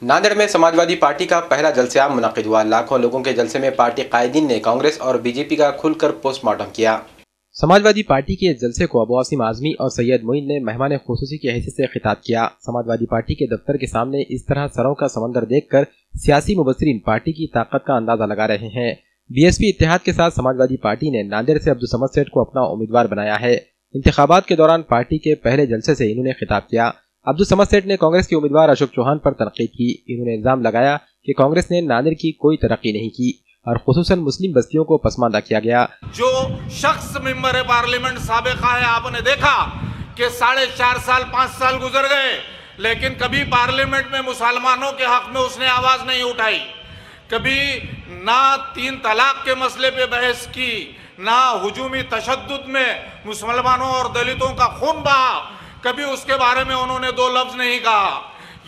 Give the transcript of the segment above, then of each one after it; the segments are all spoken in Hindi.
नांदेड़ में समाजवादी पार्टी का पहला जलसा मुनक्किद हुआ। लाखों लोगों के जलसे में पार्टी कायदीन ने कांग्रेस और बीजेपी का खुलकर पोस्टमार्टम किया। समाजवादी पार्टी के जलसे को अबू आसिम आजमी और सैयद मोइन ने मेहमान खुसूसी की हैसियत से खिताब किया। समाजवादी पार्टी के दफ्तर के सामने इस तरह सरों का समंदर देखकर सियासी मुबस्सिरीन पार्टी की ताकत का अंदाजा लगा रहे हैं। बीएसपी इत्तेहाद के साथ समाजवादी पार्टी ने नांदेड़ से अब्दुल समद सेठ को अपना उम्मीदवार बनाया है। इंतखाबात के दौरान पार्टी के पहले जलसे से इन्होंने खिताब किया। अब्दुल समद सेठ ने कांग्रेस के उम्मीदवार अशोक चौहान पर तनकीद की। इन्होंने इल्जाम लगाया कि कांग्रेस ने नांदेड़ की कोई तरक्की नहीं की और खुसूसन मुस्लिम बस्तियों को पसमानदा किया गया। जो शख्स मेंबर पार्लियामेंट साबिका है, आपने देखा कि 4.5 साल 5 साल गुजर गए, लेकिन कभी पार्लियामेंट में मुसलमानों के हक में उसने आवाज नहीं उठाई। कभी ना 3 तलाक के मसले पे बहस की, ना हुजूमी तशद्दुद में मुसलमानों और दलितों का खून बहा, कभी उसके बारे में उन्होंने 2 लफ्ज नहीं कहा।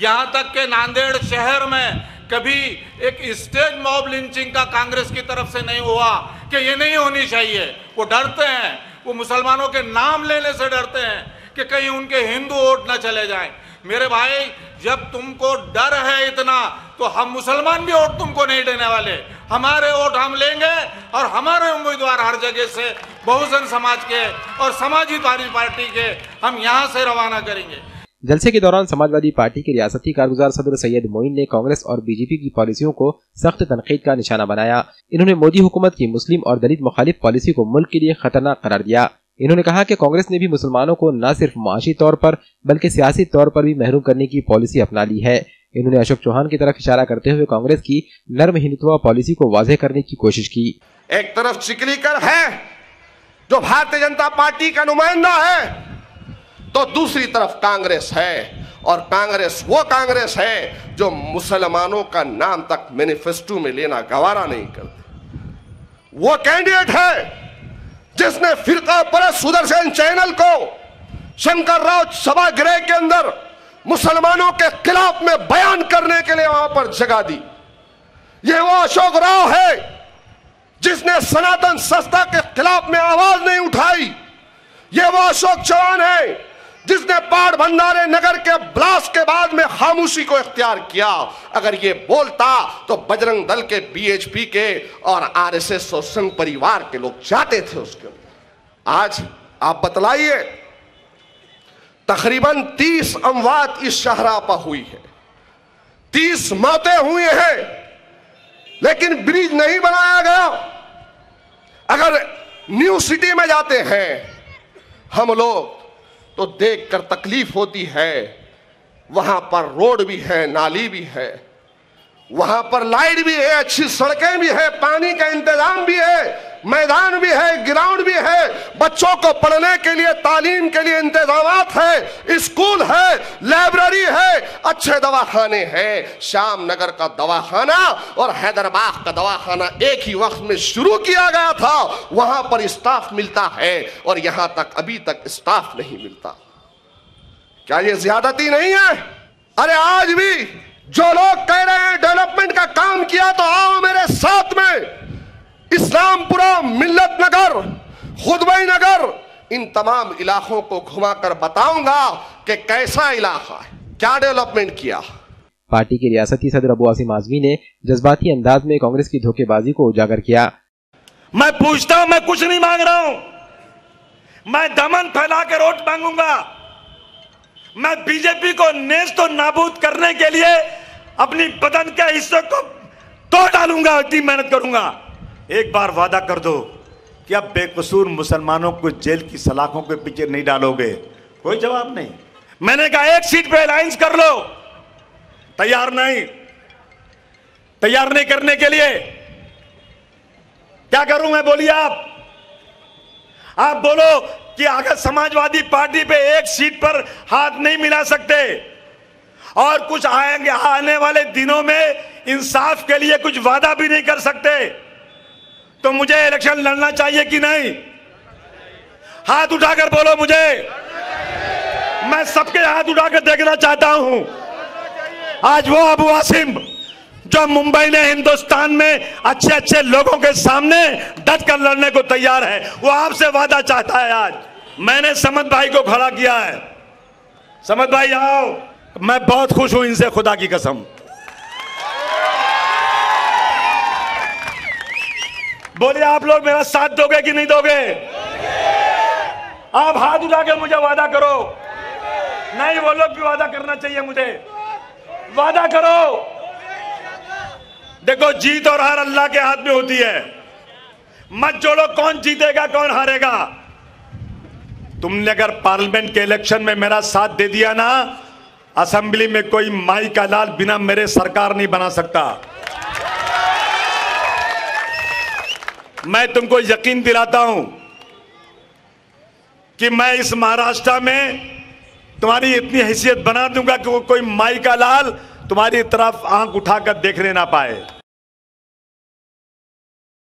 यहां तक के नांदेड़ शहर में कभी एक स्टेज मॉब लिंचिंग का कांग्रेस की तरफ से नहीं हुआ कि ये नहीं होनी चाहिए। वो डरते हैं, वो मुसलमानों के नाम लेने से डरते हैं कि कहीं उनके हिंदू वोट न चले जाएं। मेरे भाई, जब तुमको डर है इतना, तो हम मुसलमान भी वोट तुमको नहीं देने वाले। हमारे वोट हम लेंगे और हमारे उम्मीदवार हर जगह से बहुजन समाज के और समाजवादी पार्टी के हम यहां से रवाना करेंगे। जलसे के दौरान समाजवादी पार्टी के रियासती कारगुजार सदर सैयद मोइन ने कांग्रेस और बीजेपी की पॉलिसियों को सख्त तनकीद का निशाना बनाया। इन्होंने मोदी हुकूमत की मुस्लिम और दलित मुखालिफ पॉलिसी को मुल्क के लिए खतरनाक करार दिया। इन्होंने कहा कि कांग्रेस ने भी मुसलमानों को न सिर्फ माशी तौर पर बल्कि सियासी तौर पर भी महरूम करने की पॉलिसी अपना ली है। इन्होंने अशोक चौहान की तरफ इशारा करते हुए कांग्रेस की नर्म हिंदुत्व पॉलिसी को वाज़ेह करने की कोशिश की। एक तरफ चिकलीकर है जो भारतीय जनता पार्टी का नुमाइंदा है, तो दूसरी तरफ कांग्रेस है, और कांग्रेस वो कांग्रेस है जो मुसलमानों का नाम तक मैनिफेस्टो में लेना गवारा नहीं करती। वो कैंडिडेट है जिसने फिरका परस्त सुदर्शन चैनल को शंकर राव सभागृह के अंदर मुसलमानों के खिलाफ में बयान करने के लिए वहां पर जगह दी। यह वो अशोक राव है जिसने सनातन संस्था के खिलाफ में आवाज नहीं उठाई। यह वो अशोक चौहान है जिसने पाड़ भंडारे नगर के ब्लास्ट के बाद में खामोशी को इख्तियार किया। अगर ये बोलता तो बजरंग दल के, बीएचपी के और आरएसएस और संघ परिवार के लोग जाते थे उसके। आज आप बतलाइए, तकरीबन 30 अमवात इस शहरा पर हुई है, 30 मौतें हुई हैं, लेकिन ब्रिज नहीं बनाया गया। अगर न्यू सिटी में जाते हैं हम लोग तो देखकर तकलीफ होती है। वहां पर रोड भी है, नाली भी है, वहां पर लाइट भी है, अच्छी सड़कें भी है, पानी का इंतजाम भी है, मैदान भी है, ग्राउंड भी है, बच्चों को पढ़ने के लिए, तालीम के लिए इंतजामात है, स्कूल है, लाइब्रेरी है, अच्छे दवाखाने हैं। श्याम नगर का दवाखाना और हैदराबाद का दवाखाना एक ही वक्त में शुरू किया गया था। वहां पर स्टाफ मिलता है और यहां तक अभी तक स्टाफ नहीं मिलता। क्या यह ज्यादती नहीं है? अरे आज भी जो लोग कह रहे हैं डेवलपमेंट का काम किया, तो आओ मेरे साथ में इस्लामपुरा, मिल्लत नगर, खुदबई नगर, इन तमाम इलाकों को घुमाकर बताऊंगा कि कैसा इलाका है, क्या डेवलपमेंट किया। पार्टी के रियासती सदर अबू आसिम आजमी ने जज्बाती अंदाज में कांग्रेस की धोखेबाजी को उजागर किया। मैं पूछता हूं, मैं कुछ नहीं मांग रहा हूं, मैं दमन फैला के वोट मांगूंगा। मैं बीजेपी को नेस्त और नाबूद करने के लिए अपनी बदन के हिस्से को तोड़ डालूंगा, इतनी मेहनत करूंगा। एक बार वादा कर दो कि अब बेकसूर मुसलमानों को जेल की सलाखों के पीछे नहीं डालोगे। कोई जवाब नहीं। मैंने कहा 1 सीट पे अलायंस कर लो, तैयार नहीं। तैयार नहीं करने के लिए क्या करूं मैं? बोलिए आप बोलो कि अगर समाजवादी पार्टी पे 1 सीट पर हाथ नहीं मिला सकते और कुछ आएंगे आने वाले दिनों में इंसाफ के लिए कुछ वादा भी नहीं कर सकते, तो मुझे इलेक्शन लड़ना चाहिए कि नहीं? हाथ उठाकर बोलो मुझे। मैं सबके हाथ उठाकर देखना चाहता हूं। आज वो अबू आसिम जो मुंबई ने हिंदुस्तान में अच्छे अच्छे लोगों के सामने डट कर लड़ने को तैयार है, वो आपसे वादा चाहता है। आज मैंने समद भाई को खड़ा किया है। समद भाई आओ, मैं बहुत खुश हूं इनसे, खुदा की कसम। बोलिए आप लोग मेरा साथ दोगे कि नहीं दोगे? आप हाथ उठा के मुझे वादा करो। नहीं, वो लोग भी वादा करना चाहिए मुझे। वादा करो। देखो, जीत और हार अल्लाह के हाथ में होती है। मत जोड़ो कौन जीतेगा कौन हारेगा। तुमने अगर पार्लियामेंट के इलेक्शन में मेरा साथ दे दिया ना, असेंबली में कोई माई का लाल बिना मेरे सरकार नहीं बना सकता। मैं तुमको यकीन दिलाता हूं कि मैं इस महाराष्ट्र में तुम्हारी इतनी हैसियत बना दूंगा कि वो कोई माई का लाल तुम्हारी तरफ आंख उठाकर देखने ना पाए।